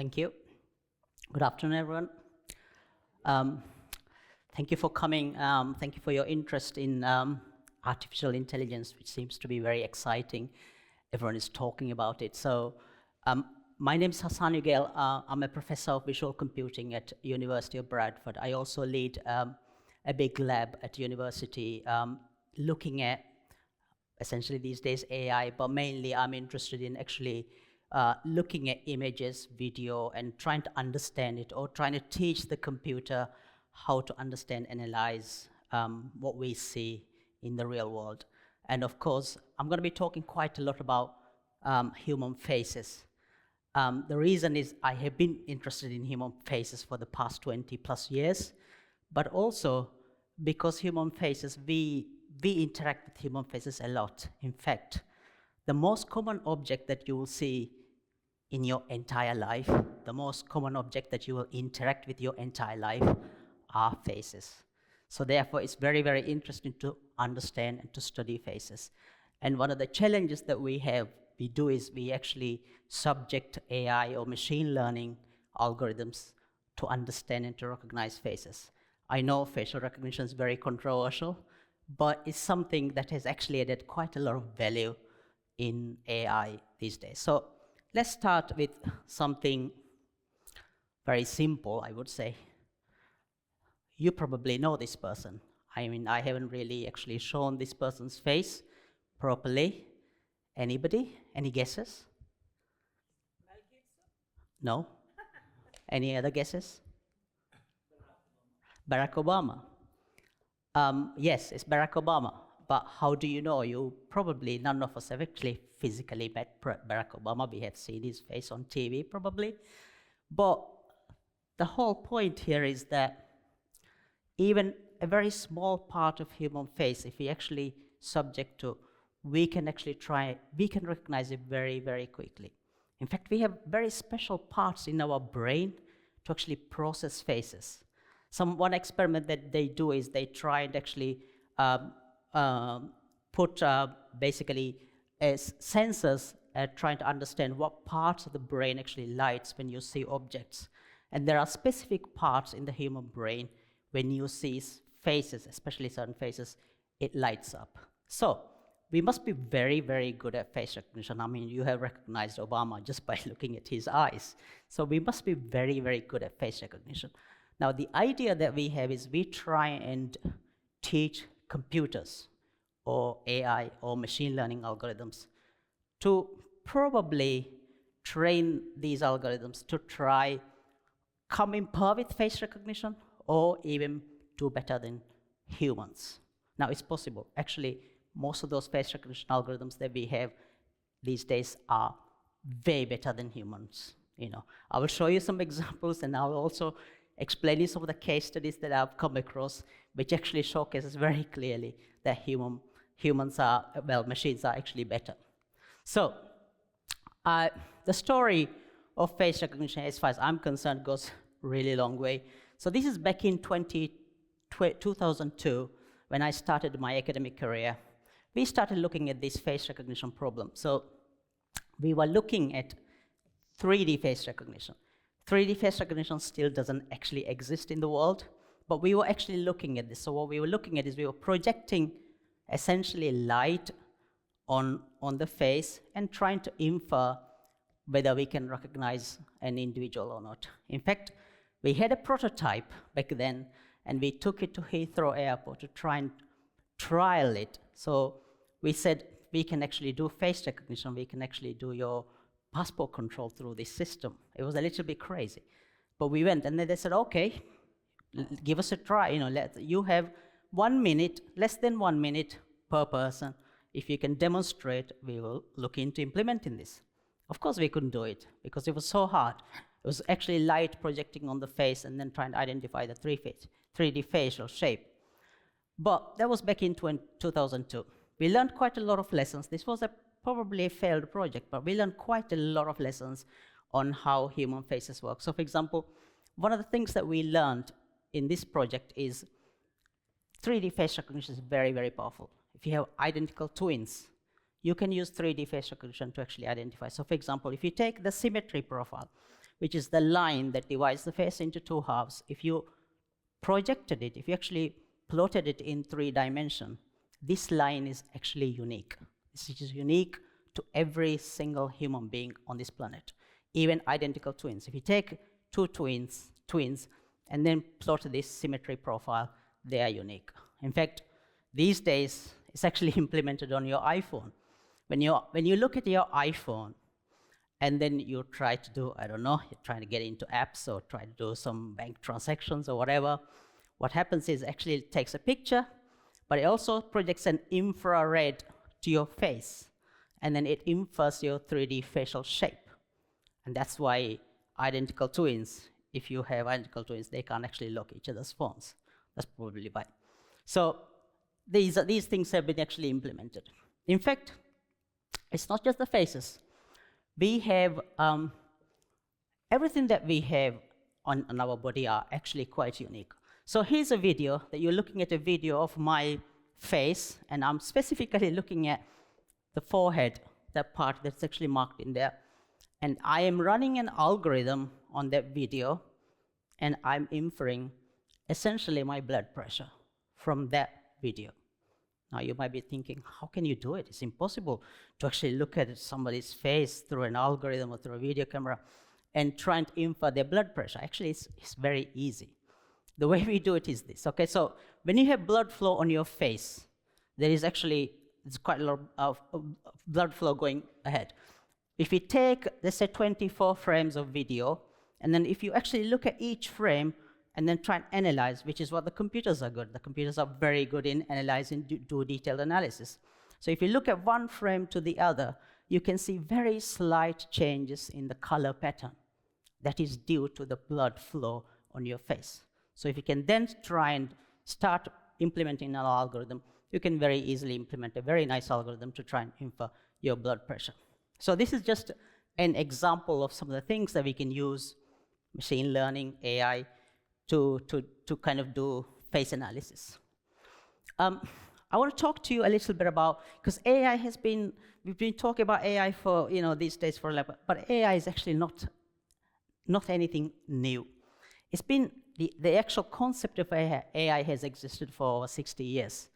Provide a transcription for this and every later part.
Thank you. Good afternoon, everyone. Um, Thank you for coming. Thank you for your interest in artificial intelligence, which seems to be very exciting. Everyone is talking about it. So, my name is Hassan Ugail. I'm a professor of visual computing at University of Bradford. I also lead a big lab at university looking at essentially these days AI, but mainly I'm interested in actually looking at images, video, and trying to understand it, or trying to teach the computer how to understand, analyze what we see in the real world. And of course, I'm going to be talking quite a lot about human faces. The reason is I have been interested in human faces for the past 20 plus years, but also because human faces, we interact with human faces a lot. In fact, the most common object that you will see in your entire life, the most common object that you will interact with your entire life are faces. So therefore, it's very, very interesting to understand and to study faces. And one of the challenges that we do is we actually subject AI or machine learning algorithms to understand and to recognize faces. I know facial recognition is very controversial, but it's something that has actually added quite a lot of value in AI these days. So let's start with something very simple, I would say. You probably know this person. I mean, I haven't really actually shown this person's face properly. Anybody? Any guesses? No? Any other guesses? Barack Obama. Yes, it's Barack Obama. But how do you know? None of us have actually physically met Barack Obama. We have seen his face on TV probably. But the whole point here is that even a very small part of human face, if we actually subject to, we can recognize it very, very quickly. In fact, we have very special parts in our brain to actually process faces. One experiment that they do is they try and actually put basically as sensors trying to understand what parts of the brain actually lights when you see objects. And there are specific parts in the human brain when you see faces, especially certain faces, it lights up. So we must be very, very good at face recognition. I mean, you have recognized Obama just by looking at his eyes. So we must be very, very good at face recognition. Now, the idea that we have is we try and teach computers or AI or machine learning algorithms to probably train these algorithms to try come in par with face recognition or even do better than humans. Now, it's possible. Actually, most of those face recognition algorithms that we have these days are way better than humans. I will show you some examples, and I will also explain you some of the case studies that I've come across, which actually showcases very clearly that machines are actually better. So, the story of face recognition, as far as I'm concerned, goes really long way. So this is back in 2002, when I started my academic career. We started looking at this face recognition problem. So we were looking at 3D face recognition. 3D face recognition still doesn't actually exist in the world, but we were actually looking at this. So what we were looking at is we were projecting essentially light on the face and trying to infer whether we can recognize an individual or not. In fact, we had a prototype back then, and we took it to Heathrow Airport to try and trial it. So we said, we can actually do face recognition, we can actually do your passport control through this system. It was a little bit crazy. But we went, and then they said, okay, give us a try. You have 1 minute, less than 1 minute per person. If you can demonstrate, we will look into implementing this. Of course, we couldn't do it because it was so hard. It was actually light projecting on the face and then trying to identify the 3D facial shape. But that was back in 2002. We learned quite a lot of lessons. This was probably a failed project, but we learned quite a lot of lessons on how human faces work. So for example, one of the things that we learned in this project is 3D face recognition is very, very powerful. If you have identical twins, you can use 3D face recognition to actually identify. So for example, if you take the symmetry profile, which is the line that divides the face into two halves, if you projected it, if you actually plotted it in 3 dimensions, this line is actually unique. This is unique to every single human being on this planet, even identical twins. If you take 2 twins, and then plot this symmetry profile, they are unique. In fact, these days, it's actually implemented on your iPhone. When you look at your iPhone, and then you try to do, I don't know, you're trying to get into apps or try to do some bank transactions or whatever, what happens is actually it takes a picture, but it also projects an infrared to your face, and then it infers your 3D facial shape. And that's why identical twins, if you have identical twins, they can't actually lock each other's phones. That's probably why. So these things have been actually implemented. In fact, it's not just the faces. We have, everything that we have on our body are actually quite unique. So here's a video that you're looking at a video of my face, and I'm specifically looking at the forehead, that part that's actually marked in there. And I am running an algorithm on that video, and I'm inferring essentially my blood pressure from that video. Now you might be thinking, how can you do it? It's impossible to actually look at somebody's face through an algorithm or through a video camera and try and infer their blood pressure. Actually, it's very easy. The way we do it is this. Okay, so when you have blood flow on your face, there's quite a lot of blood flow going ahead. If we take, let's say, 24 frames of video, and then if you actually look at each frame and then try and analyze, which is what the computers are good. The computers are very good in analyzing, do detailed analysis. So if you look at one frame to the other, you can see very slight changes in the color pattern. That is due to the blood flow on your face. So if you can then try and start implementing an algorithm, you can very easily implement a very nice algorithm to try and infer your blood pressure. So this is just an example of some of the things that we can use machine learning, AI, to kind of do face analysis. I want to talk to you a little bit about, because AI has been, we've been talking about AI for, these days for a little bit, but AI is actually not anything new. It's been, the actual concept of AI has existed for over 60 years.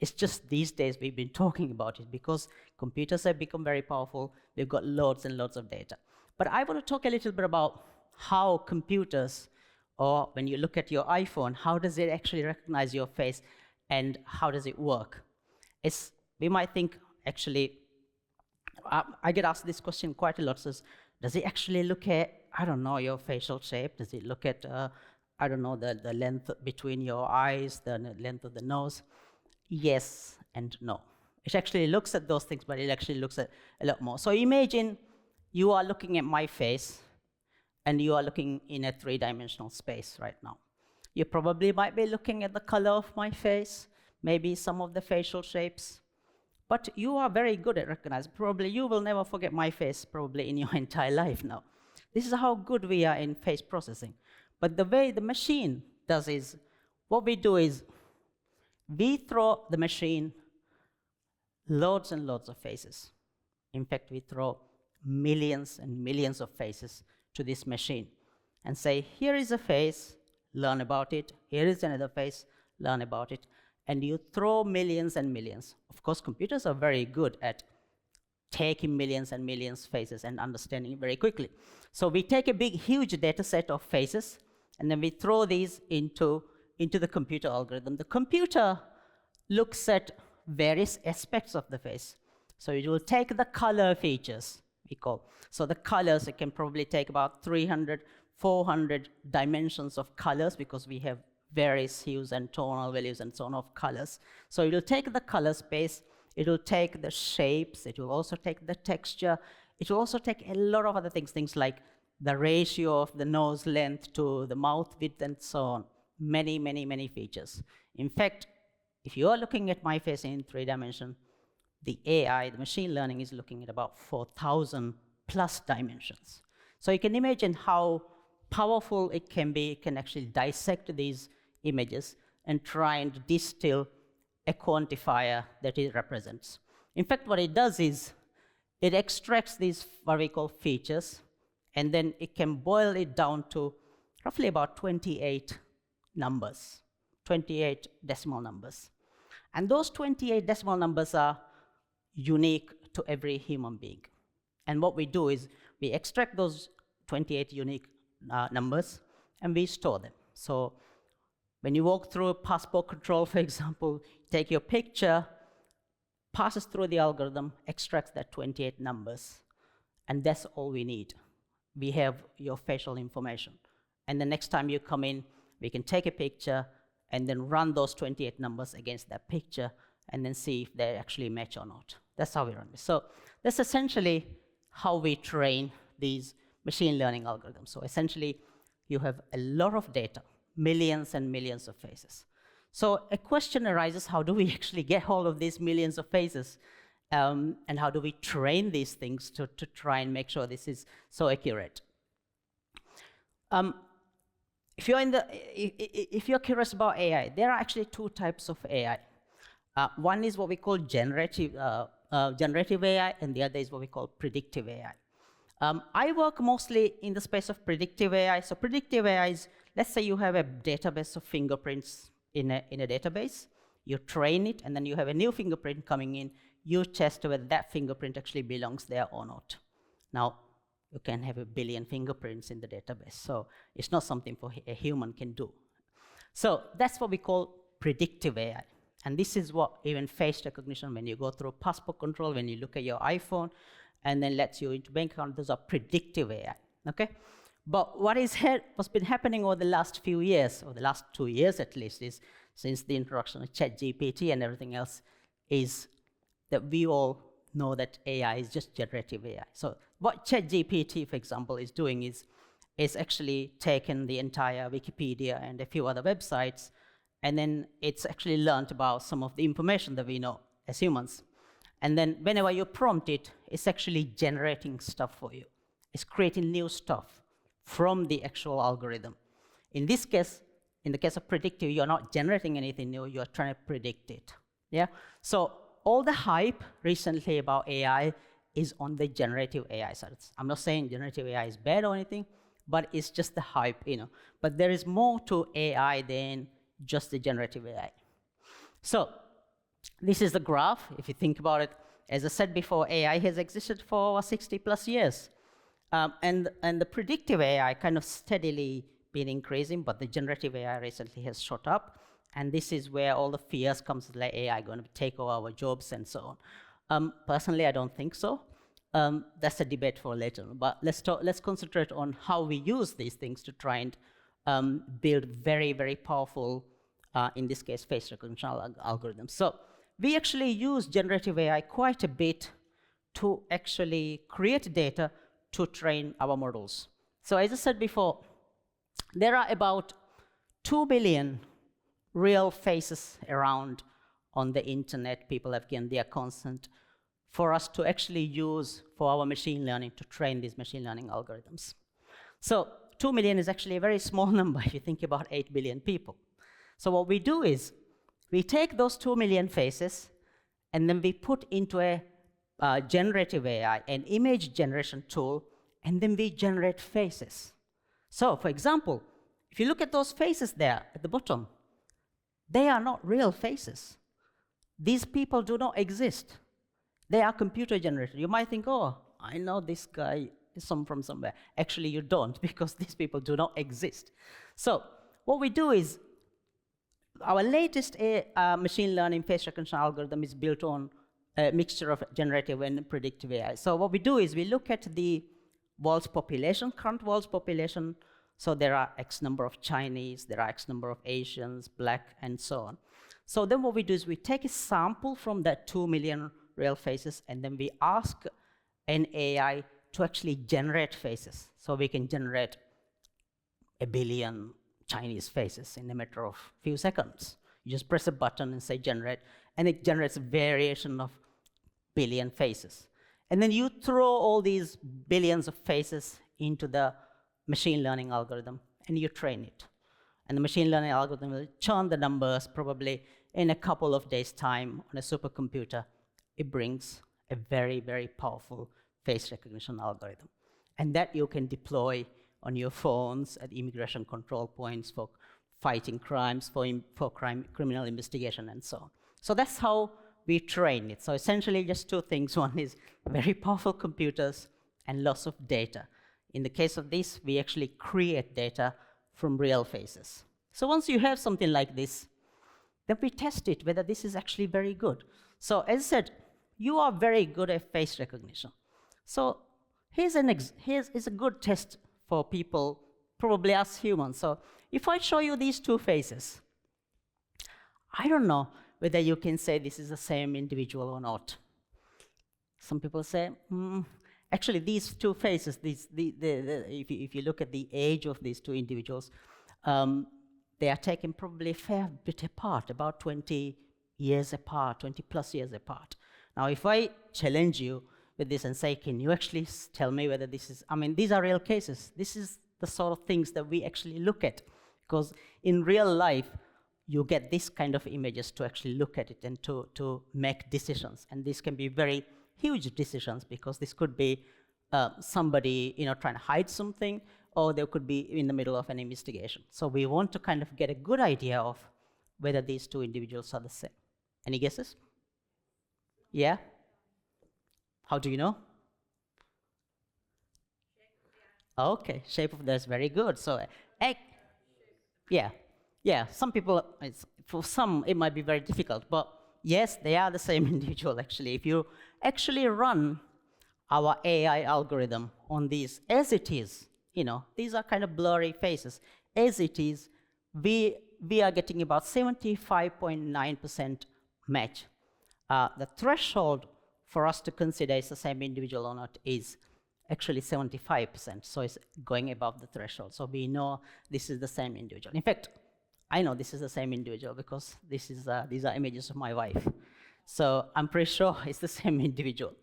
It's just these days we've been talking about it because computers have become very powerful. We've got loads and loads of data. But I want to talk a little bit about how computers, or when you look at your iPhone, how does it actually recognize your face and how does it work? We might think, actually, I get asked this question quite a lot, says, does it actually look at, I don't know, your facial shape? Does it look at, I don't know, the length between your eyes, the length of the nose? Yes and no. It actually looks at those things, but it actually looks at a lot more. So imagine you are looking at my face, and you are looking in a 3-dimensional space right now. You probably might be looking at the color of my face, maybe some of the facial shapes, but you are very good at recognizing. Probably you will never forget my face probably in your entire life now. This is how good we are in face processing. But the way the machine does is, what we do is, we throw the machine loads and loads of faces. In fact, we throw millions and millions of faces to this machine and say, here is a face, learn about it. Here is another face, learn about it. And you throw millions and millions. Of course, computers are very good at taking millions and millions of faces and understanding it very quickly. So we take a big, huge data set of faces, and then we throw these into the computer algorithm. The computer looks at various aspects of the face. So it will take the color features, we call. So the colors, it can probably take about 300, 400 dimensions of colors, because we have various hues and tonal values and so on of colors. So it will take the color space, it will take the shapes, it will also take the texture, it will also take a lot of other things like the ratio of the nose length to the mouth width and so on. Many, many, many features. In fact, if you are looking at my face in 3 dimensions, the AI, the machine learning, is looking at about 4,000 plus dimensions. So you can imagine how powerful it can be. It can actually dissect these images and try and distill a quantifier that it represents. In fact, what it does is, it extracts these, what we call features, and then it can boil it down to roughly about 28 numbers, 28 decimal numbers. And those 28 decimal numbers are unique to every human being. And what we do is we extract those 28 unique numbers and we store them. So when you walk through a passport control, for example, take your picture, passes through the algorithm, extracts that 28 numbers, and that's all we need. We have your facial information. And the next time you come in, we can take a picture and then run those 28 numbers against that picture and then see if they actually match or not. That's how we run this. So that's essentially how we train these machine learning algorithms. So essentially, you have a lot of data, millions and millions of faces. So a question arises, how do we actually get hold of these millions of faces? And how do we train these things to try and make sure this is so accurate? If you're curious about AI, there are actually two types of AI. One is what we call generative AI, and the other is what we call predictive AI. I work mostly in the space of predictive AI. So predictive AI is, let's say you have a database of fingerprints in a database. You train it, and then you have a new fingerprint coming in. You test whether that fingerprint actually belongs there or not. Now, you can have 1 billion fingerprints in the database, so it's not something a human can do. So that's what we call predictive AI. And this is what even face recognition, when you go through passport control, when you look at your iPhone, and then lets you into bank account, those are predictive AI, okay? But what's been happening over the last few years, or the last 2 years at least, is since the introduction of Chat-GPT and everything else, is that we all know that AI is just generative AI. So what Chat-GPT, for example, is doing is actually taken the entire Wikipedia and a few other websites, and then it's actually learned about some of the information that we know as humans. And then whenever you prompt it, it's actually generating stuff for you. It's creating new stuff from the actual algorithm. In this case, in the case of predictive, you're not generating anything new, you're trying to predict it. Yeah? So all the hype recently about AI is on the generative AI side. I'm not saying generative AI is bad or anything, but it's just the hype, you know. But there is more to AI than just the generative AI. So this is the graph. If you think about it, as I said before, AI has existed for over 60 plus years. And the predictive AI kind of steadily been increasing, but the generative AI recently has shot up. And this is where all the fears comes, like AI going to take over our jobs and so on. Personally, I don't think so. That's a debate for later. But let's concentrate on how we use these things to try and build very, very powerful, in this case, face recognition algorithms. So we actually use generative AI quite a bit to actually create data to train our models. So as I said before, there are about 2 billion real faces around on the internet. People have given their consent for us to actually use for our machine learning to train these machine learning algorithms. So 2 million is actually a very small number if you think about 8 billion people. So what we do is we take those 2 million faces and then we put into a generative AI, an image generation tool, and then we generate faces. So for example, if you look at those faces there at the bottom, they are not real faces. These people do not exist. They are computer generated. You might think, oh, I know this guy is from somewhere. Actually, you don't, because these people do not exist. So what we do is, our latest machine learning face recognition algorithm is built on a mixture of generative and predictive AI. So what we do is we look at the world's population, current world's population. So there are X number of Chinese, there are X number of Asians, Black, and so on. So then what we do is we take a sample from that 2 million real faces, and then we ask an AI to actually generate faces. So we can generate 1 billion Chinese faces in a matter of few seconds. You just press a button and say generate, and it generates a variation of billion faces. And then you throw all these billions of faces into the machine learning algorithm, and you train it. And the machine learning algorithm will churn the numbers probably in a couple of days' time on a supercomputer. It brings a very, very powerful face recognition algorithm. and that you can deploy on your phones at immigration control points for fighting crimes, for criminal investigation, and so on. So that's how we train it. So essentially just two things. One is very powerful computers and lots of data. In the case of this, we actually create data from real faces. So once you have something like this, then we test it, whether this is actually very good. So as I said, you are very good at face recognition. So here's a good test for people, probably us humans. So if I show you these two faces, I don't know whether you can say this is the same individual or not. Some people say, actually these two faces, if you look at the age of these two individuals, they are taken probably a fair bit apart, about 20 years apart, 20 plus years apart. Now, if I challenge you with this and say, can you actually tell me whether this is, I mean, these are real cases. This is the sort of things that we actually look at, because in real life, you get this kind of images to actually look at it and to make decisions. And these can be very huge decisions, because this could be somebody trying to hide something, or they could be in the middle of an investigation. So we want to kind of get a good idea of whether these two individuals are the same. Any guesses? Yeah? How do you know? Okay, shape of that's very good. So, yeah. Some people, for some, it might be very difficult, but yes, they are the same individual. Actually, if you actually run our AI algorithm on these as it is, these are kind of blurry faces. As it is, we are getting about 75.9% match. The threshold for us to consider is the same individual or not is actually 75%. So it's going above the threshold. So we know this is the same individual. In fact, I know this is the same individual because these are images of my wife. So I'm pretty sure it's the same individual.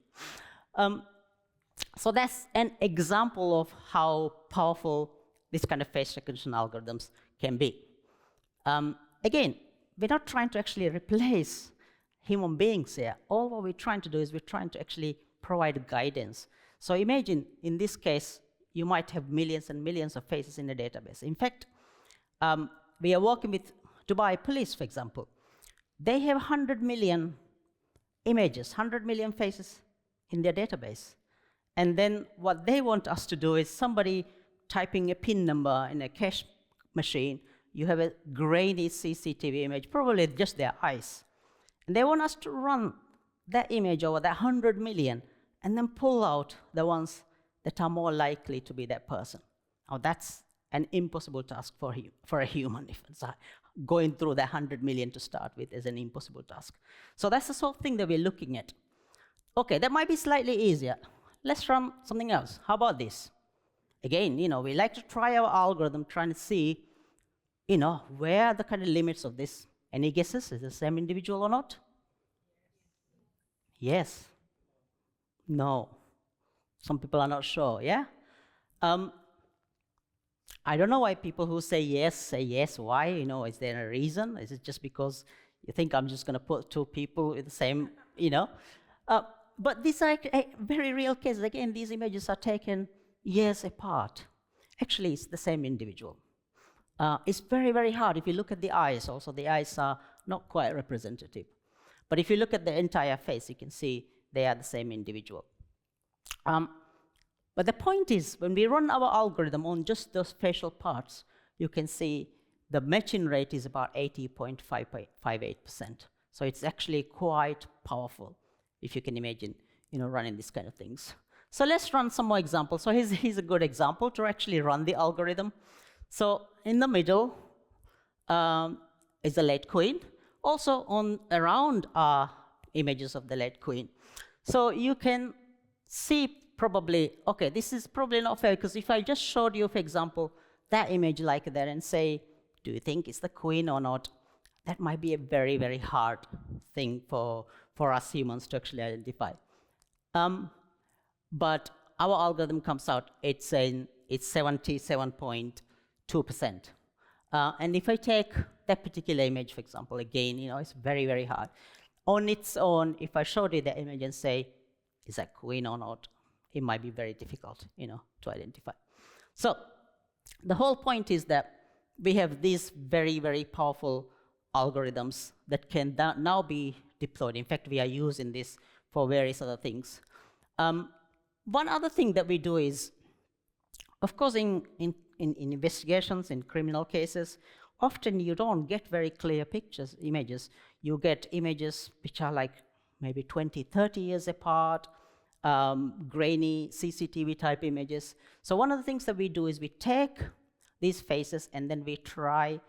So that's an example of how powerful this kind of face recognition algorithms can be. Again, we're not trying to actually replace human beings here. All what we're trying to do is we're trying to actually provide guidance. So imagine, in this case, you might have millions and millions of faces in a database. In fact, we are working with Dubai Police, for example. They have 100 million images, 100 million faces in their database. And then what they want us to do is somebody typing a PIN number in a cash machine, you have a grainy CCTV image, probably just their eyes. And they want us to run that image over that 100 million and then pull out the ones that are more likely to be that person. Now that's an impossible task for a human. If it's going through the 100 million to start with is an impossible task. So that's the sort of thing that we're looking at. Okay, that might be slightly easier. Let's run something else. How about this? Again, we like to try our algorithm, trying to see, where are the kind of limits of this. Any guesses? Is it the same individual or not? Yes. No. Some people are not sure, yeah? I don't know why people who say yes. Why? Is there a reason? Is it just because you think I'm just going to put two people with the same, But these are very real cases. Again, these images are taken years apart. Actually, it's the same individual. It's very, very hard. If you look at the eyes, also, the eyes are not quite representative. But if you look at the entire face, you can see they are the same individual. But the point is, when we run our algorithm on just those facial parts, you can see the matching rate is about 80.58%. So it's actually quite powerful, if you can imagine, running these kind of things. So let's run some more examples. So here's a good example to actually run the algorithm. So in the middle is the late queen. Also around are images of the late queen. So you can see probably, okay, this is probably not fair, because if I just showed you, for example, that image like that and say, do you think it's the queen or not? That might be a very, very hard thing for us humans to actually identify. But our algorithm comes out, it's 77.2%. And if I take that particular image, for example, again, it's very, very hard. On its own, if I showed you the image and say, is that queen or not? it might be very difficult, to identify. So the whole point is that we have these very, very powerful algorithms that can now be deployed. In fact, we are using this for various other things. One other thing that we do is, of course, in investigations, in criminal cases, often you don't get very clear images. You get images which are like maybe 20, 30 years apart, grainy CCTV type images. So one of the things that we do is we take these faces and then we try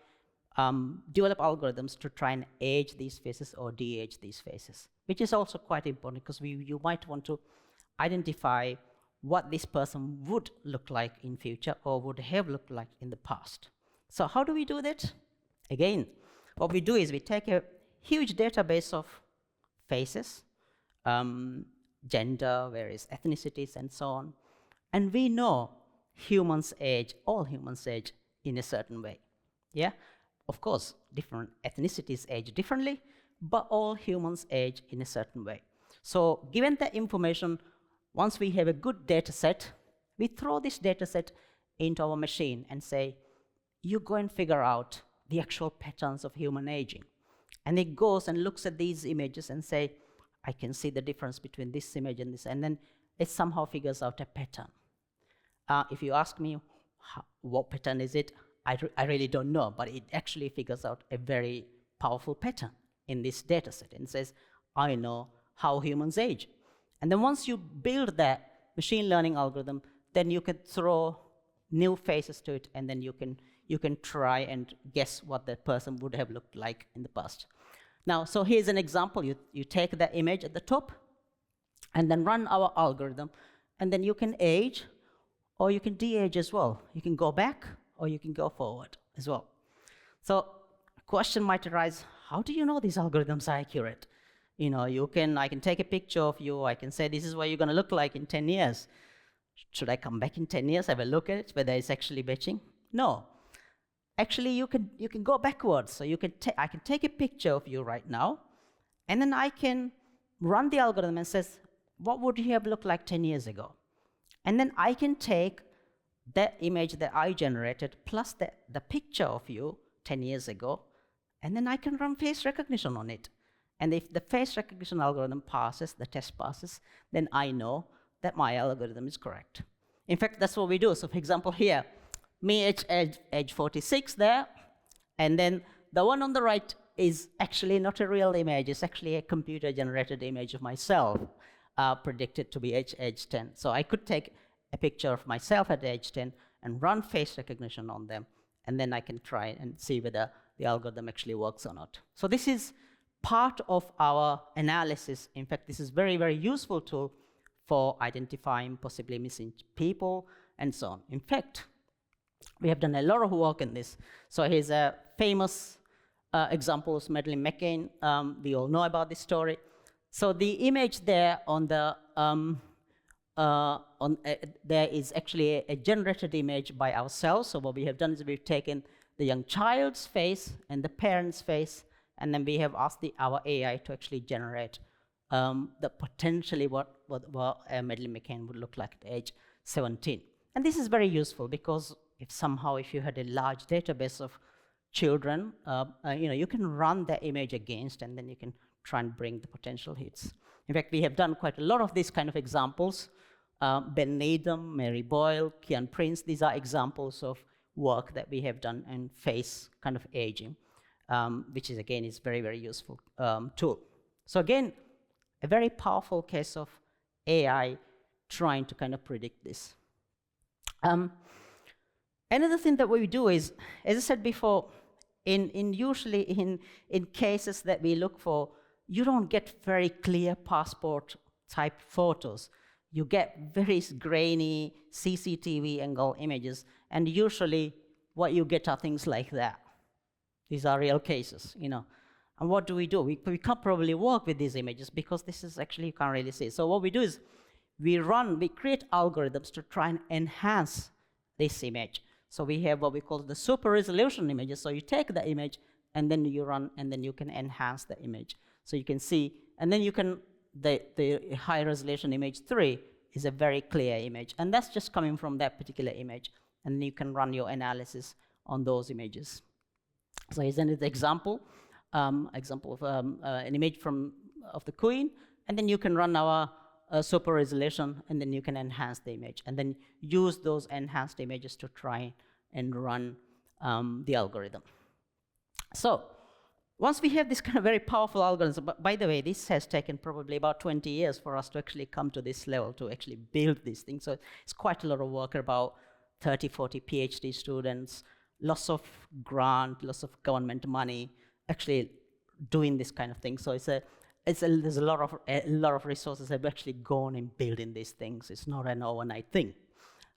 develop algorithms to try and age these faces or de-age these faces, which is also quite important because you might want to identify what this person would look like in future or would have looked like in the past. So how do we do that? Again, what we do is we take a huge database of faces, gender, various ethnicities, and so on, and we know humans age, all humans age in a certain way. Yeah, of course, different ethnicities age differently, but all humans age in a certain way. So given that information, once we have a good data set, we throw this data set into our machine and say, you go and figure out the actual patterns of human aging. And it goes and looks at these images and say, I can see the difference between this image and this, and then it somehow figures out a pattern. If you ask me what pattern is it, I really don't know, but it actually figures out a very powerful pattern in this data set and says, I know how humans age. And then once you build that machine learning algorithm, then you can throw new faces to it, and then you can try and guess what that person would have looked like in the past. Now, so here's an example. You take the image at the top, and then run our algorithm, and then you can age, or you can de-age as well. You can go back, or you can go forward as well. So a question might arise, how do you know these algorithms are accurate? I can take a picture of you, I can say this is what you're going to look like in 10 years. Should I come back in 10 years, have a look at it, whether it's actually matching? No. Actually, you can go backwards. So I can take a picture of you right now, and then I can run the algorithm and says, what would you have looked like 10 years ago? And then I can take that image that I generated plus the picture of you 10 years ago, and then I can run face recognition on it. And if the face recognition algorithm passes, the test passes, then I know that my algorithm is correct. In fact, that's what we do. So for example, here, me age 46 there, and then the one on the right is actually not a real image. It's actually a computer-generated image of myself, predicted to be age 10. So I could take a picture of myself at age 10 and run face recognition on them, and then I can try and see whether the algorithm actually works or not. So this is part of our analysis. In fact, this is very, very useful tool for identifying possibly missing people and so on. In fact, we have done a lot of work in this. So here's a famous example of Madeleine McCann. We all know about this story. So the image there on the there is actually a generated image by ourselves. So what we have done is we've taken the young child's face and the parent's face, and then we have asked our AI to actually generate the potentially what Madeleine McCann would look like at age 17. And this is very useful because if you had a large database of children, you can run the image against, and then you can try and bring the potential hits. In fact, we have done quite a lot of these kind of examples. Ben Needham, Mary Boyle, Kian Prince, these are examples of work that we have done in face kind of aging, which is, again, is very, very useful tool. So again, a very powerful case of AI trying to kind of predict this. Another thing that we do is, as I said before, usually in cases that we look for, you don't get very clear passport type photos. You get very grainy CCTV angle images, and usually what you get are things like that. These are real cases, And what do? We can't probably work with these images because this is actually, you can't really see. So what we do is we create algorithms to try and enhance this image. So we have what we call the super resolution images. So you take the image and then you run, and then you can enhance the image. So you can see, and then you can, the high resolution image 3 is a very clear image. And that's just coming from that particular image. And you can run your analysis on those images. So here's an example of an image of the Queen, and then you can run our super resolution, and then you can enhance the image, and then use those enhanced images to try and run the algorithm. So once we have this kind of very powerful algorithm, but by the way, this has taken probably about 20 years for us to actually come to this level, to actually build these things. So it's quite a lot of work, about 30, 40 PhD students, lots of grant, lots of government money, actually doing this kind of thing. So there's a lot of resources have actually gone in building these things. It's not an overnight thing.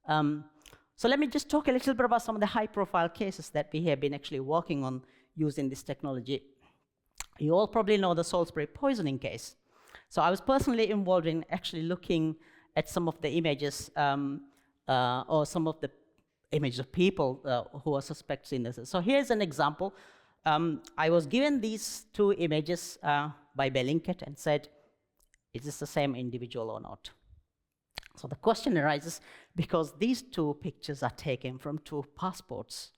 So let me just talk a little bit about some of the high-profile cases that we have been actually working on using this technology. You all probably know the Salisbury poisoning case. So I was personally involved in actually looking at some of the images or some of the images of people who are suspects in this. So here's an example. I was given these two images by Bellingcat and said, is this the same individual or not? So the question arises because these two pictures are taken from two passports,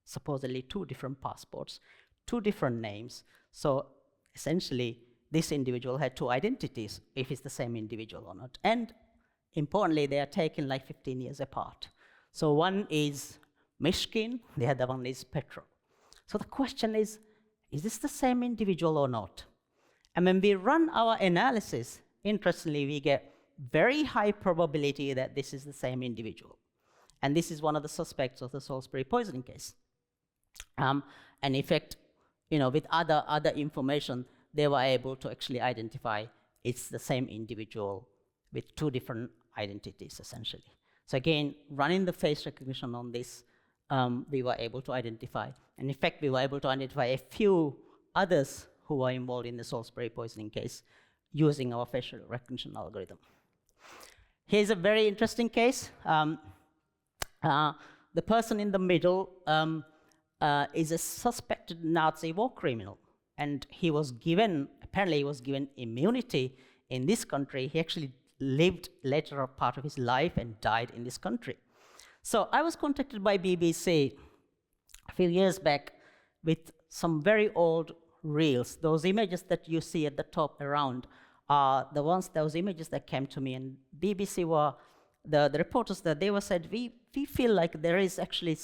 supposedly two different passports, two different names. So essentially, this individual had two identities, if it's the same individual or not. And importantly, they are taken like 15 years apart. So one is Mishkin, the other one is Petro. So the question is this the same individual or not? And when we run our analysis, interestingly, we get very high probability that this is the same individual. And this is one of the suspects of the Salisbury poisoning case. And in fact, with other information, they were able to actually identify it's the same individual with two different identities, essentially. So again, running the face recognition on this, we were able to identify. And in fact, we were able to identify a few others who were involved in the Salisbury poisoning case using our facial recognition algorithm. Here's a very interesting case. The person in the middle is a suspected Nazi war criminal. And apparently he was given immunity in this country. He actually lived later a part of his life and died in this country. So I was contacted by BBC a few years back with some very old reels. Those images that you see at the top around are those images that came to me, and BBC were, the reporters that they were said, we feel like there is actually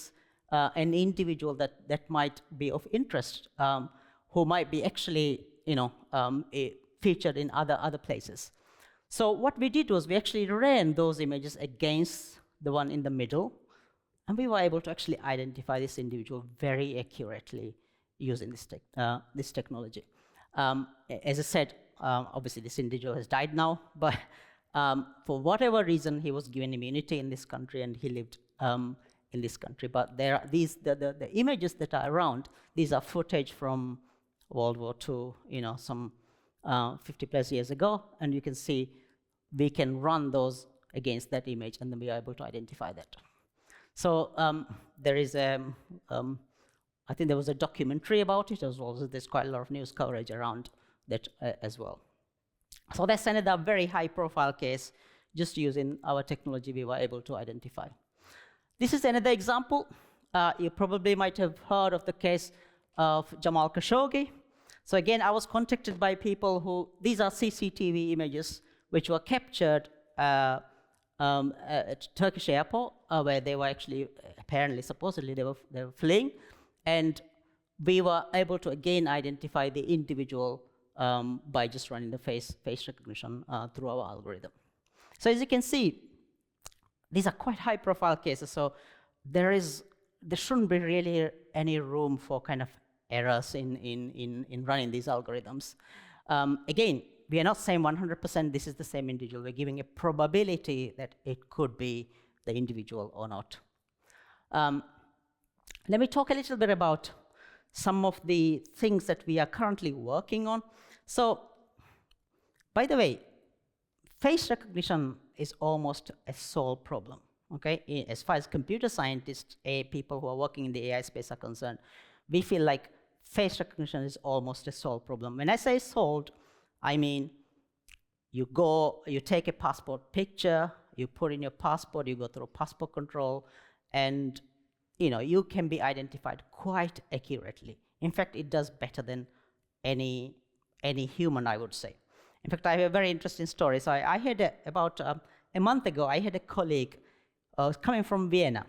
an individual that might be of interest, who might be actually, featured in other places. So what we did was we actually ran those images against the one in the middle, and we were able to actually identify this individual very accurately using this technology. As I said, obviously this individual has died now, but for whatever reason, he was given immunity in this country and he lived in this country. But there are the images that are around, these are footage from World War II, some 50 plus years ago, and you can see we can run those against that image, and then we are able to identify that. So there is I think there was a documentary about it as well. So there's quite a lot of news coverage around that as well. So that's another very high-profile case. Just using our technology, we were able to identify. This is another example. You probably might have heard of the case of Jamal Khashoggi. So again, I was contacted by people these are CCTV images which were captured at Turkish airport, where they were actually, apparently, supposedly, they were fleeing. And we were able to, again, identify the individual by just running the face recognition through our algorithm. So as you can see, these are quite high-profile cases. So there shouldn't be really any room for kind of errors in running these algorithms. Again, we are not saying 100% this is the same individual. We're giving a probability that it could be the individual or not. Let me talk a little bit about some of the things that we are currently working on. So, by the way, face recognition is almost a solved problem, okay? As far as computer scientists, people who are working in the AI space are concerned, we feel like face recognition is almost a solved problem. When I say solved, I mean you take a passport picture, You put in your passport, you go through passport control, and you can be identified quite accurately. In fact, it does better than any human, I would say. In fact, I have a very interesting story. So I had about a month ago, I had a colleague coming from Vienna.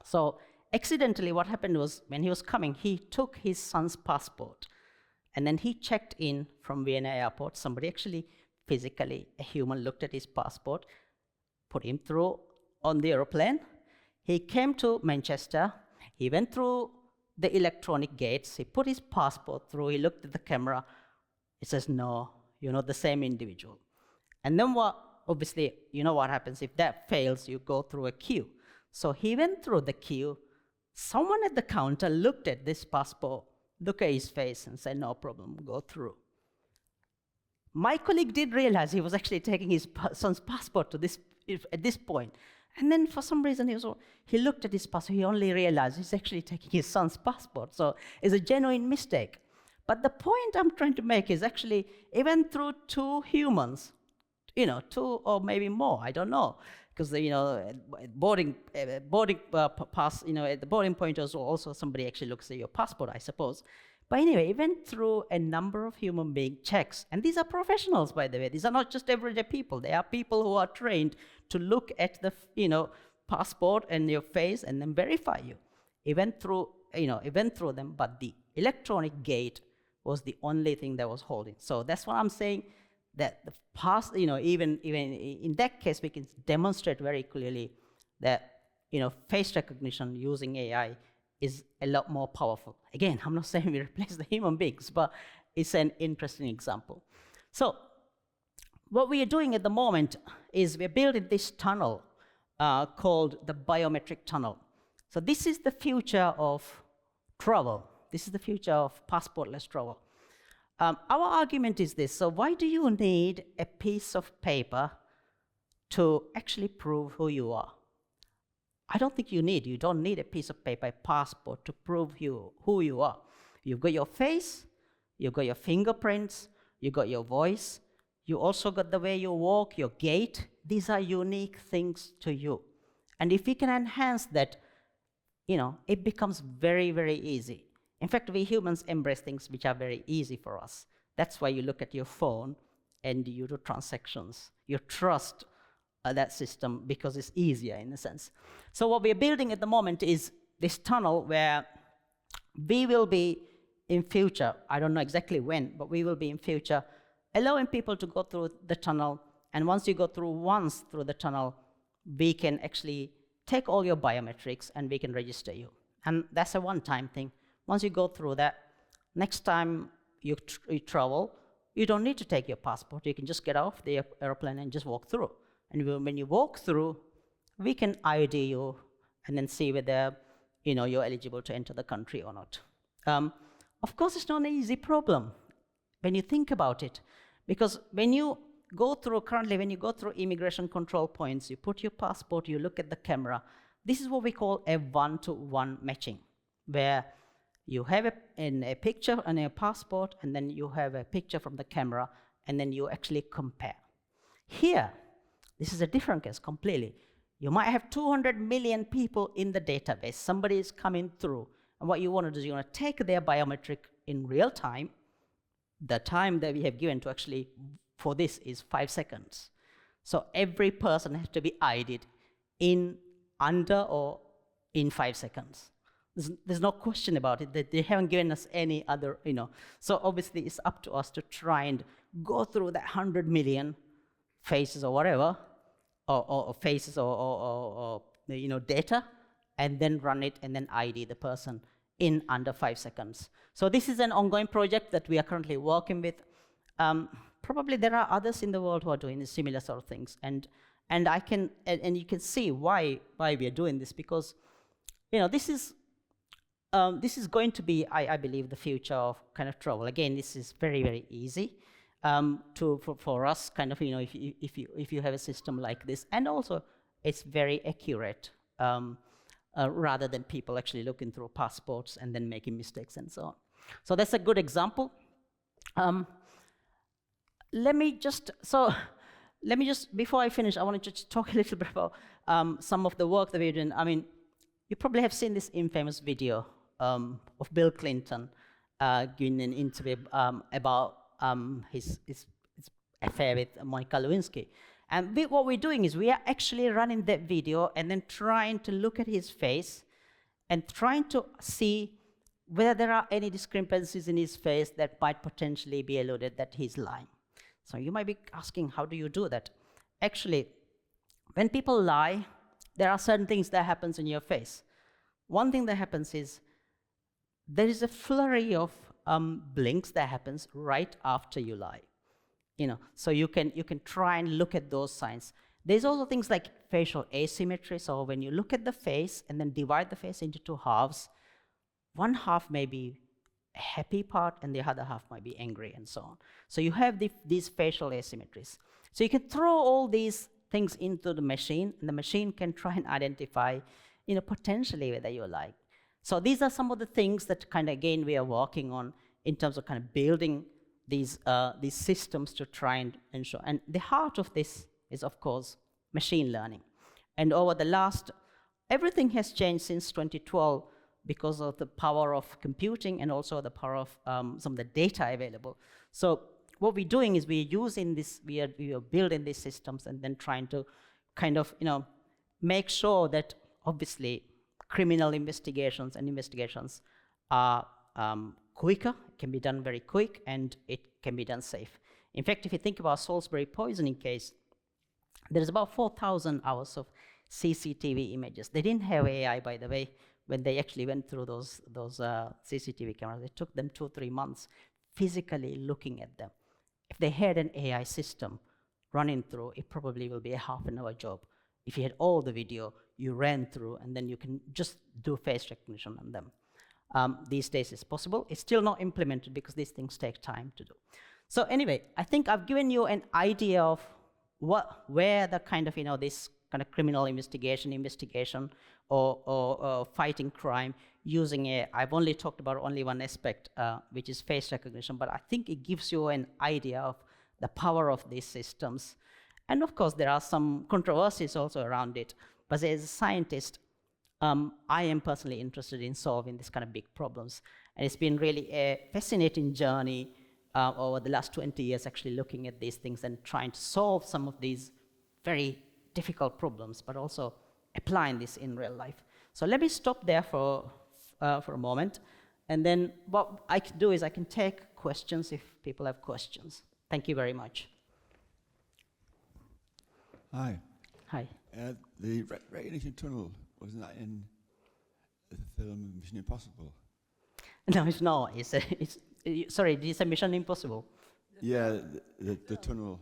So accidentally, what happened was, when he was coming, he took his son's passport, and then he checked in from Vienna airport. Somebody actually, physically, a human, looked at his passport, put him through on the aeroplane. He came to Manchester. He went through the electronic gates. He put his passport through. He looked at the camera. It says, no, you're not the same individual. And then obviously, you know what happens. If that fails, you go through a queue. So he went through the queue. Someone at the counter looked at this passport, looked at his face, and said, no problem, go through. My colleague did realize he was actually taking his son's passport at this point. And then for some reason, he looked at his passport. He only realized he's actually taking his son's passport. So it's a genuine mistake. But the point I'm trying to make is actually, even through two humans, two or maybe more, I don't know, because boarding pass, at the boarding point also somebody actually looks at your passport, I suppose. But anyway, even through a number of human being checks, and these are professionals, by the way. These are not just everyday people. They are people who are trained to look at the passport and your face and then verify you. Even through them, but the electronic gate was the only thing that was holding. So that's what I'm saying. That the past, even in that case, we can demonstrate very clearly that face recognition using AI is a lot more powerful. Again, I'm not saying we replace the human beings, but it's an interesting example. So what we are doing at the moment is we're building this tunnel called the biometric tunnel. So this is the future of travel. This is the future of passportless travel. Our argument is this. So why do you need a piece of paper to actually prove who you are? I don't think you don't need a piece of paper, a passport, to prove who you are. You've got your face, you've got your fingerprints, you've got your voice, you also got the way you walk, your gait. These are unique things to you. And if we can enhance that, it becomes very, very easy. In fact, we humans embrace things which are very easy for us. That's why you look at your phone and you do transactions. You trust that system because it's easier in a sense. So what we're building at the moment is this tunnel where we will be in future, I don't know exactly when, but we will be in future allowing people to go through the tunnel. And once you go through the tunnel, we can actually take all your biometrics and we can register you. And that's a one-time thing. Once you go through that, next time you travel, you don't need to take your passport. You can just get off the airplane and just walk through. And when you walk through, we can ID you and then see whether you're eligible to enter the country or not. Of course, it's not an easy problem when you think about it, because when you go through immigration control points, you put your passport, you look at the camera. This is what we call a one-to-one matching, where you have a picture on your passport, and then you have a picture from the camera, and then you actually compare. Here, this is a different case completely. You might have 200 million people in the database. Somebody is coming through, and what you want to do is you want to take their biometric in real time. The time that we have given to actually for this is 5 seconds. So every person has to be ID'd in under or in 5 seconds. There's no question about it. They haven't given us any other, So obviously it's up to us to try and go through that 100 million faces or whatever, or faces or data, and then run it and then ID the person in under 5 seconds. So this is an ongoing project that we are currently working with. Probably there are others in the world who are doing similar sort of things, and you can see why we are doing this, because this is going to be, I believe, the future of kind of travel. Again, this is very, very easy for us, kind of, if you have a system like this, and also it's very accurate, rather than people actually looking through passports and then making mistakes and so on. So that's a good example. Let me just, let me just, before I finish, I want to just talk a little bit about some of the work that we're doing. I mean, you probably have seen this infamous video of Bill Clinton giving an interview about his affair with Monica Lewinsky. And what we're doing is we are actually running that video and then trying to look at his face and trying to see whether there are any discrepancies in his face that might potentially be alluded that he's lying. So you might be asking, how do you do that? Actually, when people lie, there are certain things that happens in your face. One thing that happens is there is a flurry of blinks that happens right after you lie. So you can try and look at those signs. There's also things like facial asymmetry. So when you look at the face and then divide the face into two halves, one half may be a happy part and the other half might be angry and so on. So you have these facial asymmetries. So you can throw all these things into the machine and the machine can try and identify, potentially whether you're lying. So these are some of the things that kind of, again, we are working on in terms of kind of building these systems to try and ensure. And the heart of this is, of course, machine learning. And over the last, everything has changed since 2012 because of the power of computing and also the power of some of the data available. So what we're doing is we're using this, we are building these systems and then trying to kind of, make sure that obviously criminal investigations are quicker, can be done very quick, and it can be done safe. In fact, if you think about Salisbury poisoning case, there's about 4,000 hours of CCTV images. They didn't have AI, by the way, when they actually went through those CCTV cameras. It took them 2-3 months physically looking at them. If they had an AI system running through, it probably will be a half-an-hour job. If you had all the video, you ran through, and then you can just do face recognition on them. These days it's possible. It's still not implemented because these things take time to do. So anyway, I think I've given you an idea of where the kind of, this kind of criminal investigation or fighting crime using AI. I've only talked about only one aspect, which is face recognition, but I think it gives you an idea of the power of these systems. And of course, there are some controversies also around it. But as a scientist, I am personally interested in solving these kind of big problems. And it's been really a fascinating journey over the last 20 years, actually looking at these things and trying to solve some of these very difficult problems, but also applying this in real life. So let me stop there for a moment. And then what I can do is I can take questions if people have questions. Thank you very much. Hi. Hi. The recognition tunnel, wasn't that in the film Mission Impossible? No, it's not. Sorry, did you say Mission Impossible? Yeah, the tunnel.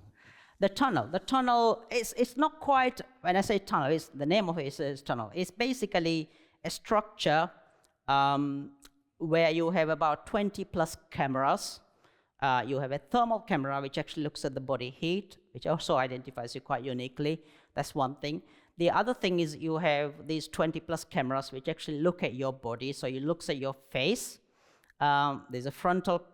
The tunnel it's not quite, when I say tunnel, the name of it is tunnel. It's basically a structure where you have about 20 plus cameras. You have a thermal camera, which actually looks at the body heat, which also identifies you quite uniquely. That's one thing. The other thing is you have these 20 plus cameras, which actually look at your body. So it looks at your face. There's a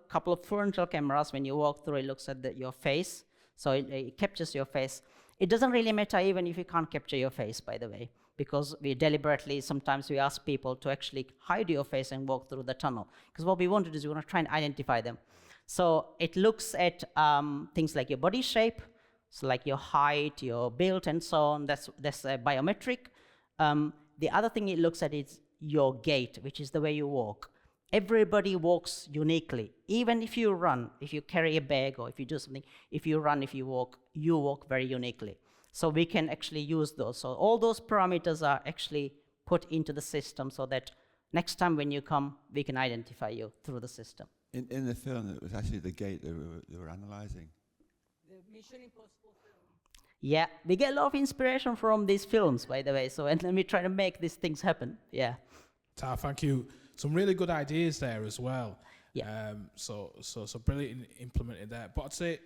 couple of frontal cameras. When you walk through, it looks at your face. So it captures your face. It doesn't really matter even if you can't capture your face, by the way, because we deliberately, sometimes we ask people to actually hide your face and walk through the tunnel. Because what we want to do is we want to try and identify them. So it looks at things like your body shape, so like your height, your build, and so on. That's a biometric. The other thing it looks at is your gait, which is the way you walk. Everybody walks uniquely. Even if you run, if you carry a bag, or if you do something, if you run, if you walk very uniquely. So we can actually use those. So all those parameters are actually put into the system so that next time when you come, we can identify you through the system. In the film, it was actually the gate they were analysing. The Mission Impossible film. Yeah, we get a lot of inspiration from these films, by the way. So and then we try to make these things happen. Yeah. Thank you. Some really good ideas there as well. Yeah. So brilliant implemented there. But I'd say,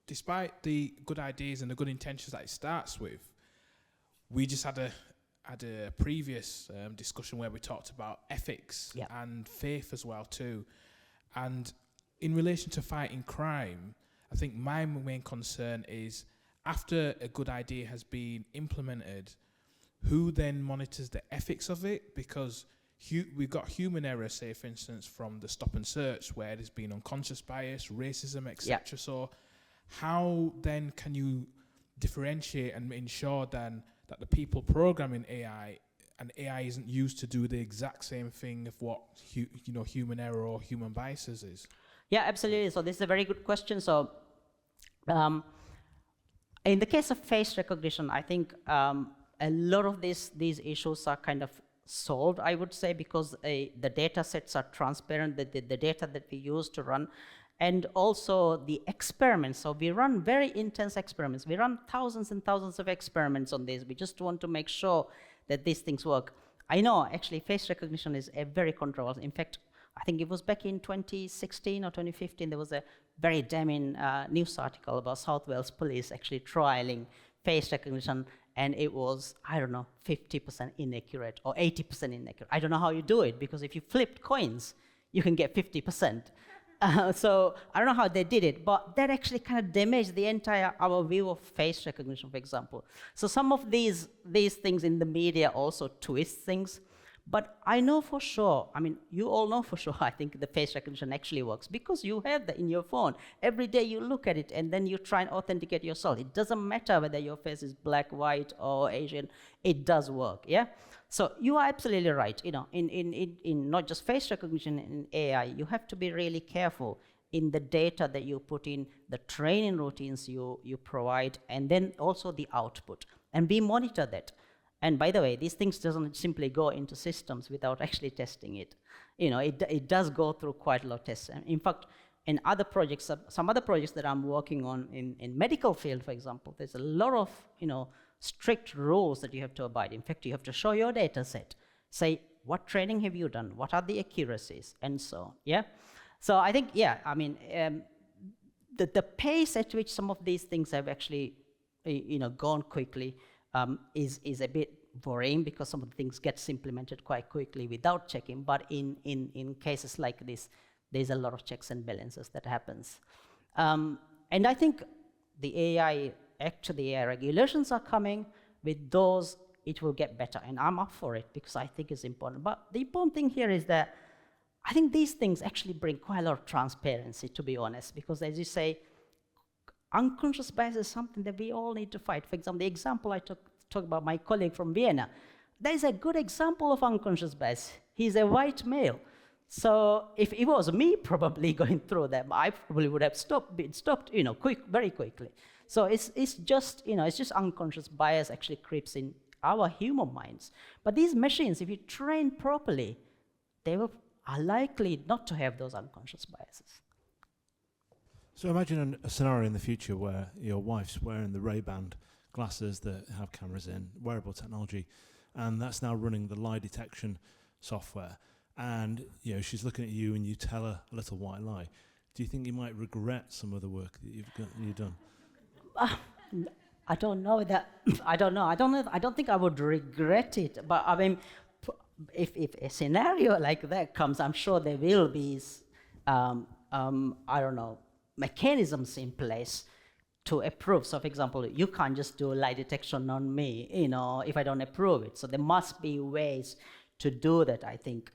despite the good ideas and the good intentions that it starts with, we just had a previous discussion where we talked about ethics and faith as well too. And in relation to fighting crime, I think my main concern is after a good idea has been implemented, who then monitors the ethics of it? Because we've got human error, say, for instance, from the stop and search, where there's been unconscious bias, racism, etc. So how then can you differentiate and ensure then that the people programming AI and AI isn't used to do the exact same thing of what human error or human biases is? Yeah, absolutely. So this is a very good question. So in the case of face recognition, I think a lot of these issues are kind of solved, I would say, because the data sets are transparent, the data that we use to run, and also the experiments. So we run very intense experiments. We run thousands and thousands of experiments on this. We just want to make sure that these things work. I know, actually, face recognition is a very controversial. In fact, I think it was back in 2016 or 2015, there was a very damning news article about South Wales police actually trialing face recognition, and it was, I don't know, 50% inaccurate or 80% inaccurate. I don't know how you do it, because if you flipped coins, you can get 50%. So I don't know how they did it, but that actually kind of damaged the entire, our view of face recognition, for example. So some of these things in the media also twist things. But I know for sure, I mean, you all know for sure, I think the face recognition actually works, because you have that in your phone. Every day you look at it and then you try and authenticate yourself. It doesn't matter whether your face is black, white, or Asian, it does work, yeah? So you are absolutely right, you know, in not just face recognition in AI, you have to be really careful in the data that you put in, the training routines you provide, and then also the output, and we monitor that. And by the way, these things doesn't simply go into systems without actually testing it. You know, it does go through quite a lot of tests. And in fact, in other projects, some other projects that I'm working on in medical field, for example, there's a lot of, you know, strict rules that you have to abide. In fact, you have to show your data set, say, what training have you done? What are the accuracies? And so on, yeah? So I think, yeah, I mean, the pace at which some of these things have actually, you know, gone quickly, is a bit worrying, because some of the things gets implemented quite quickly without checking. But in cases like this, there's a lot of checks and balances that happens. And I think the AI Act, the AI regulations are coming. With those, it will get better. And I'm up for it, because I think it's important. But the important thing here is that I think these things actually bring quite a lot of transparency, to be honest, because as you say, unconscious bias is something that we all need to fight. For example, the example I talk about my colleague from Vienna, that is a good example of unconscious bias. He's a white male. So if it was me probably going through them, I probably would have stopped, you know, very quickly. So it's just, you know, it's just unconscious bias actually creeps in our human minds. But these machines, if you train properly, they are likely not to have those unconscious biases. So imagine a scenario in the future where your wife's wearing the Ray-Ban glasses that have cameras in, wearable technology, and that's now running the lie detection software. And you know, she's looking at you and you tell her a little white lie. Do you think you might regret some of the work that you've done? I don't know that. I don't know. I don't think I would regret it. But I mean, if a scenario like that comes, I'm sure there will be, I don't know, mechanisms in place to approve. So for example, you can't just do lie detection on me, you know, if I don't approve it. So there must be ways to do that, I think.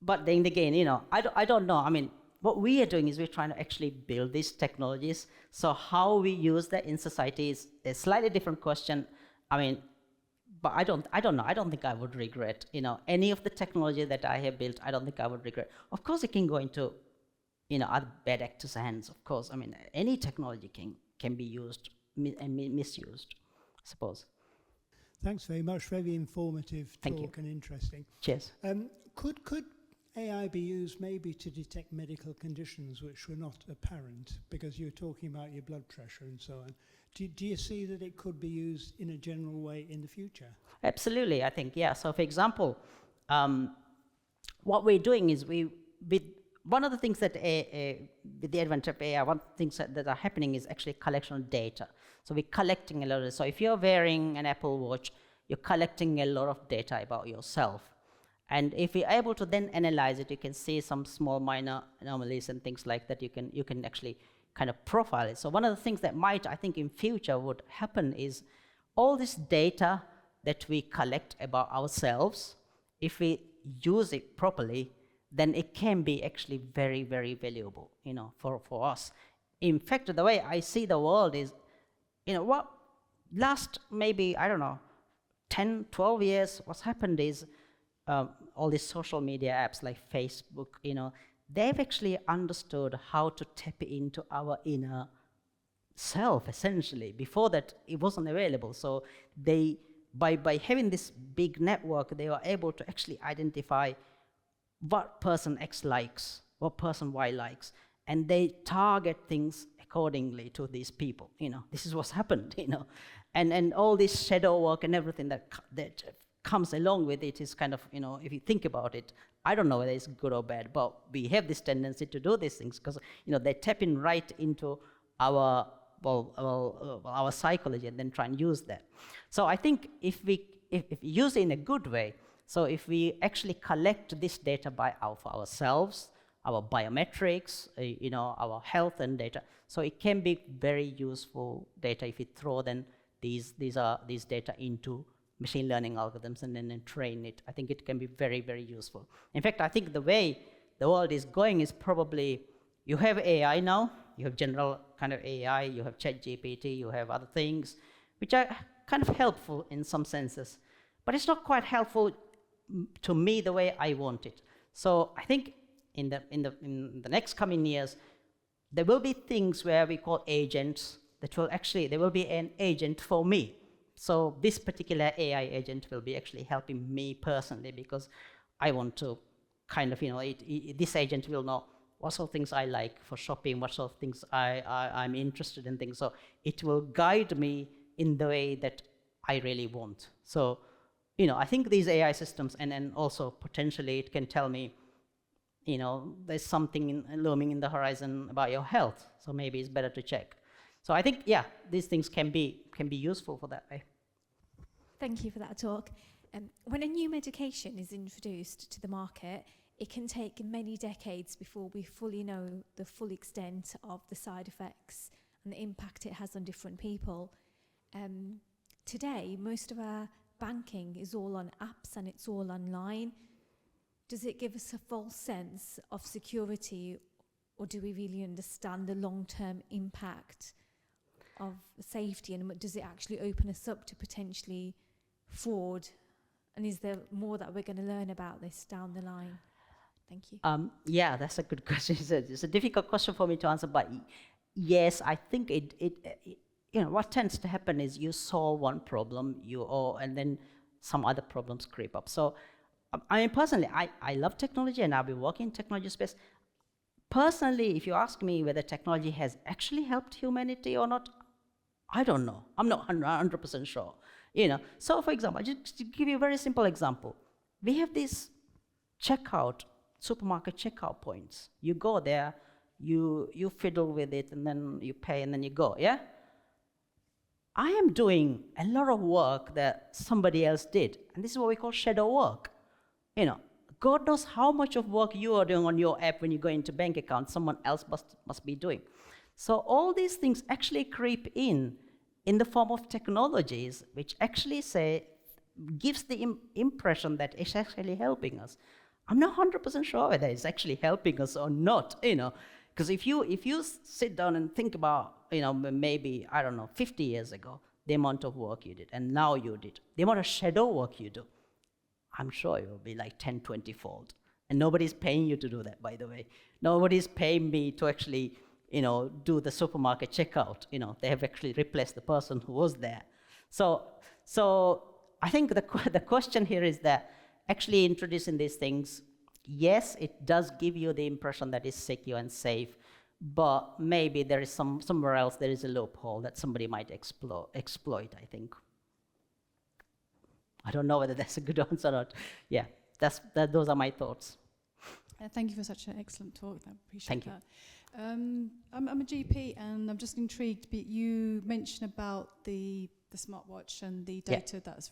But then again, you know, I don't know. I mean, what we are doing is we're trying to actually build these technologies. So how we use that in society is a slightly different question. I mean, but I don't know. I don't think I would regret, you know, any of the technology that I have built. I don't think I would regret. Of course, it can go into, you know, other bad actors' hands, of course. I mean, any technology can be used and misused, I suppose. Thanks very much. Very informative talk and interesting. Cheers. Could AI be used maybe to detect medical conditions which were not apparent? Because you're talking about your blood pressure and so on. Do you see that it could be used in a general way in the future? Absolutely, I think, yeah. So for example, what we're doing is one of the things that with the advent of AI, one of the things that are happening is actually collection of data. So we're collecting a lot of it. So if you're wearing an Apple Watch, you're collecting a lot of data about yourself. And if you're able to then analyze it, you can see some small minor anomalies and things like that. You can actually kind of profile it. So one of the things that might, I think, in future would happen is all this data that we collect about ourselves, if we use it properly, then it can be actually very, very valuable, for us. In fact, the way I see the world is, what last maybe, 10, 12 years, what's happened is all these social media apps like Facebook, they've actually understood how to tap into our inner self, essentially. Before that, it wasn't available. So they, by having this big network, they were able to actually identify what person X likes, what person Y likes, and they target things accordingly to these people. This is what's happened. And all this shadow work and everything that comes along with it is kind of, if you think about it, I don't know whether it's good or bad, but we have this tendency to do these things because, they tap in right into our psychology and then try and use that. So I think if we use it in a good way, so if we actually collect this data for ourselves, our biometrics, our health and data, so it can be very useful data if we throw then these data into machine learning algorithms and then train it. I think it can be very, very useful. In fact, I think the way the world is going is probably, you have AI now, you have general kind of AI, you have Chat-GPT, you have other things, which are kind of helpful in some senses, but it's not quite helpful to me the way I want it. So I think in the next coming years, there will be things where we call agents that will actually, there will be an agent for me. So this particular AI agent will be actually helping me personally because I want to kind of, this agent will know what sort of things I like for shopping, what sort of things I'm interested in things. So it will guide me in the way that I really want. So, I think these AI systems, and then also potentially it can tell me, there's something looming in the horizon about your health. So maybe it's better to check. So I think, yeah, these things can be useful for that way. Thank you for that talk. When a new medication is introduced to the market, it can take many decades before we fully know the full extent of the side effects and the impact it has on different people. Today, most of our banking is all on apps and it's all online. Does it give us a false sense of security, or do we really understand the long-term impact of safety, and does it actually open us up to potentially fraud? And is there more that we're going to learn about this down the line? Thank you. Yeah, that's a good question. It's a difficult question for me to answer, but yes, I think what tends to happen is you solve one problem, and then some other problems creep up. So, I mean, personally, I love technology and I've been working in technology space. Personally, if you ask me whether technology has actually helped humanity or not, I don't know. I'm not 100% sure. So for example, just to give you a very simple example, we have these supermarket checkout points. You go there, you fiddle with it, and then you pay, and then you go, yeah? I am doing a lot of work that somebody else did, and this is what we call shadow work. God knows how much of work you are doing on your app when you go into bank account, someone else must be doing. So all these things actually creep in the form of technologies, which actually gives the impression that it's actually helping us. I'm not 100% sure whether it's actually helping us or not, because if you sit down and think about, maybe, 50 years ago, the amount of work you did, and now you did, the amount of shadow work you do, I'm sure it will be like 10, 20-fold. And nobody's paying you to do that, by the way. Nobody's paying me to actually, do the supermarket checkout. They have actually replaced the person who was there. So I think the question here is that actually introducing these things, yes, it does give you the impression that it's secure and safe, but maybe there is somewhere else there is a loophole that somebody might exploit, I think. I don't know whether that's a good answer or not. Yeah, those are my thoughts. Thank you for such an excellent talk. I appreciate Thank you. that. I'm a GP, and I'm just intrigued. But you mentioned about the smartwatch and the data that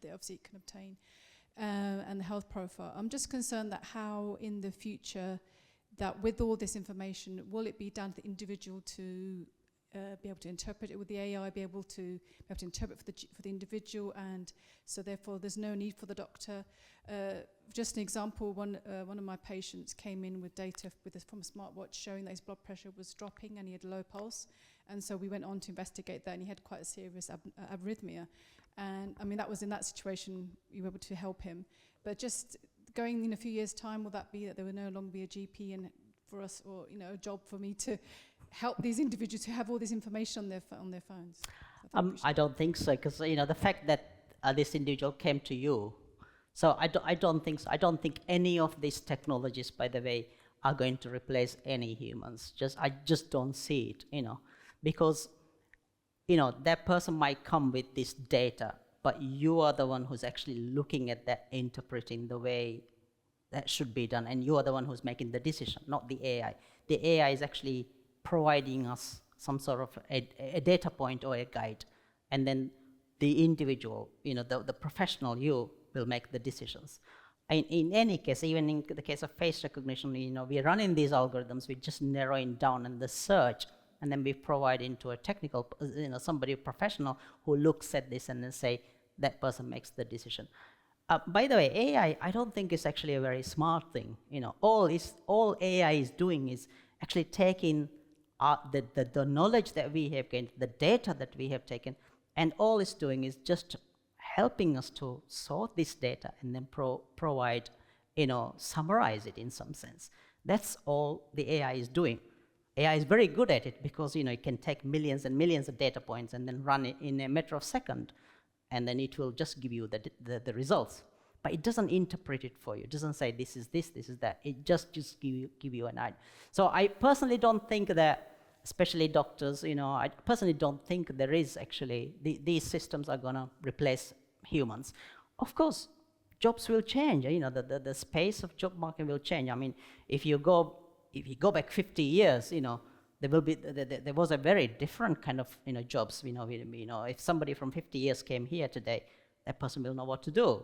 they obviously can obtain, and the health profile. I'm just concerned that how in the future that with all this information, will it be down to the individual to be able to interpret it? Will the AI be able to interpret for the individual, and so therefore there's no need for the doctor? Just an example, one of my patients came in with data from a smartwatch showing that his blood pressure was dropping and he had a low pulse, and so we went on to investigate that, and he had quite a serious arrhythmia. And I mean, that was in that situation, you were able to help him. But just going in a few years' time, will that be that there will no longer be a GP and for us, or a job for me to help these individuals who have all this information on their phones? I don't think so, because the fact that this individual came to you, so I don't think so. I don't think any of these technologies, by the way, are going to replace any humans. I just don't see it, because that person might come with this data, but you are the one who's actually looking at that, interpreting the way that should be done, and you are the one who's making the decision, not the AI. The AI is actually providing us some sort of a data point or a guide, and then the individual, the professional, you will make the decisions. In any case, even in the case of face recognition, we're running these algorithms, we're just narrowing down in the search, and then we provide into a technical, somebody professional who looks at this and then say, that person makes the decision. By the way, AI, I don't think is actually a very smart thing. All AI is doing is actually taking the knowledge that we have gained, the data that we have taken, and all it's doing is just helping us to sort this data and then provide, summarize it in some sense. That's all the AI is doing. AI is very good at it because, it can take millions and millions of data points and then run it in a matter of seconds, and then it will just give you the results. But it doesn't interpret it for you. It doesn't say this is this is that. It just give you an idea. So I personally don't think that, especially doctors, I personally don't think there is actually, these systems are gonna replace humans. Of course, jobs will change. The space of job market will change. I mean, if you go back 50 years, there was a very different kind of jobs. If somebody from 50 years came here today, that person will know what to do.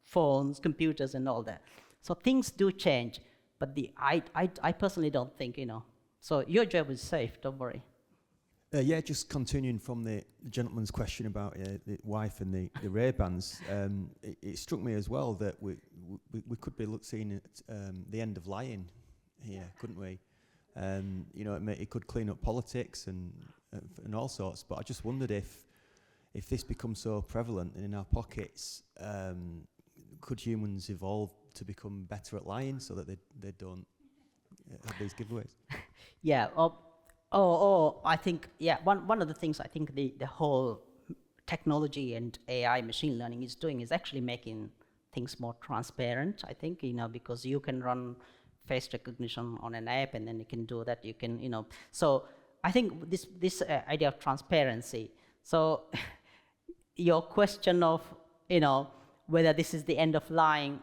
Phones, computers, and all that. So things do change, but I personally don't think. So your job is safe. Don't worry. Yeah, just continuing from the gentleman's question about the wife and the Ray-Bans, it struck me as well that we could be seeing at the end of lying here, couldn't we? It could clean up politics and all sorts. But I just wondered if this becomes so prevalent and in our pockets, could humans evolve to become better at lying so that they don't have these giveaways? Yeah. I think, one of the things I think the whole technology and AI machine learning is doing is actually making things more transparent, I think, because you can run face recognition on an app and then you can do that, so I think this idea of transparency. So your question of, whether this is the end of lying,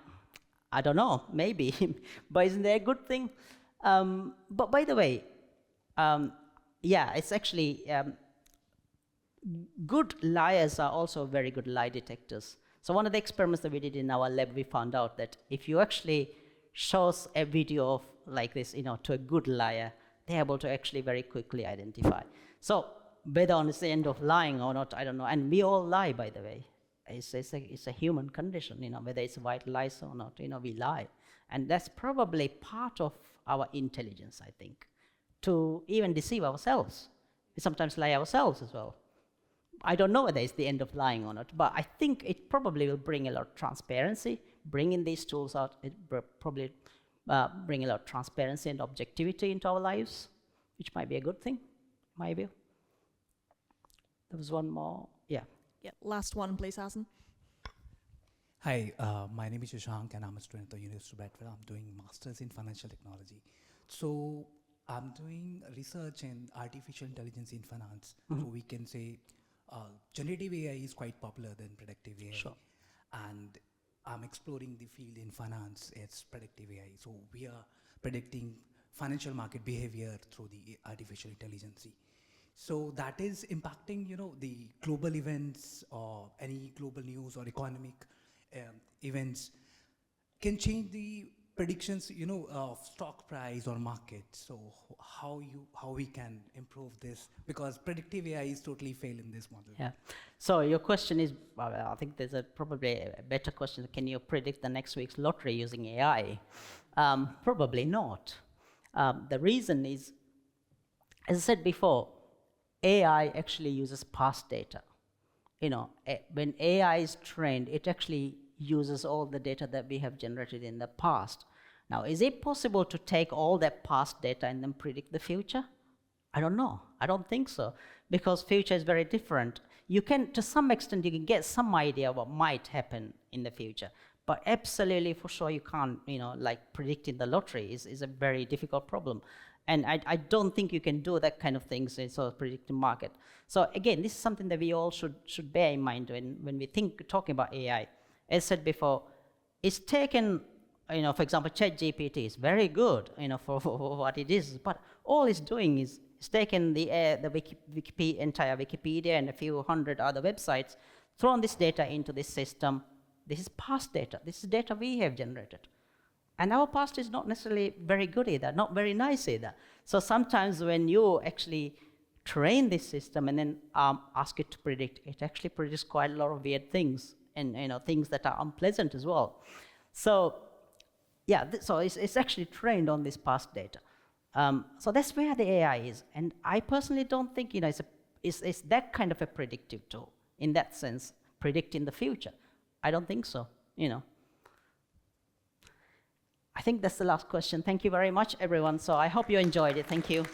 I don't know, maybe, but isn't that a good thing? But by the way, it's actually, good liars are also very good lie detectors. So one of the experiments that we did in our lab, we found out that if you actually shows a video of like this, to a good liar, they're able to actually very quickly identify. So whether it's the end of lying or not, I don't know. And we all lie, by the way. It's a human condition, whether it's white lies or not, we lie. And that's probably part of our intelligence, I think, to even deceive ourselves. We sometimes lie ourselves as well. I don't know whether it's the end of lying or not, but I think it probably will bring a lot of transparency. Bringing these tools out, it probably bring a lot of transparency and objectivity into our lives, which might be a good thing, in my view. There was one more. Yeah. Yeah, last one, please, Hassan. Hi, my name is Shashank, and I'm a student at the University of Bradford. I'm doing Masters in Financial Technology. So I'm doing research in artificial intelligence in finance. Mm-hmm. So we can say generative AI is quite popular than predictive AI. Sure. And I'm exploring the field in finance. It's predictive AI. So we are predicting financial market behavior through the artificial intelligence. So that is impacting, the global events or any global news or economic events can change the predictions, of stock price or market. So how we can improve this, because predictive AI is totally failed in this model. Yeah. So your question is, I think there's probably a better question. Can you predict the next week's lottery using AI? Probably not. The reason is, as I said before, AI actually uses past data. When AI is trained, it actually uses all the data that we have generated in the past. Now, is it possible to take all that past data and then predict the future? I don't know. I don't think so, because future is very different. You can, to some extent, you can get some idea what might happen in the future, but absolutely for sure you can't, like predicting the lottery is a very difficult problem. And I don't think you can do that kind of things in sort of predicting market. So again, this is something that we all should bear in mind when we talking about AI. As said before, it's taken, for example, Chat-GPT is very good, for what it is, but all it's doing is it's taken the entire Wikipedia and a few hundred other websites, thrown this data into this system. This is past data. This is data we have generated. And our past is not necessarily very good either, not very nice either. So sometimes when you actually train this system and then ask it to predict, it actually predicts quite a lot of weird things, and things that are unpleasant as well. So yeah, so it's actually trained on this past data. So that's where the AI is. And I personally don't think it's that kind of a predictive tool in that sense, predicting the future. I don't think so. I think that's the last question. Thank you very much, everyone. So I hope you enjoyed it. Thank you.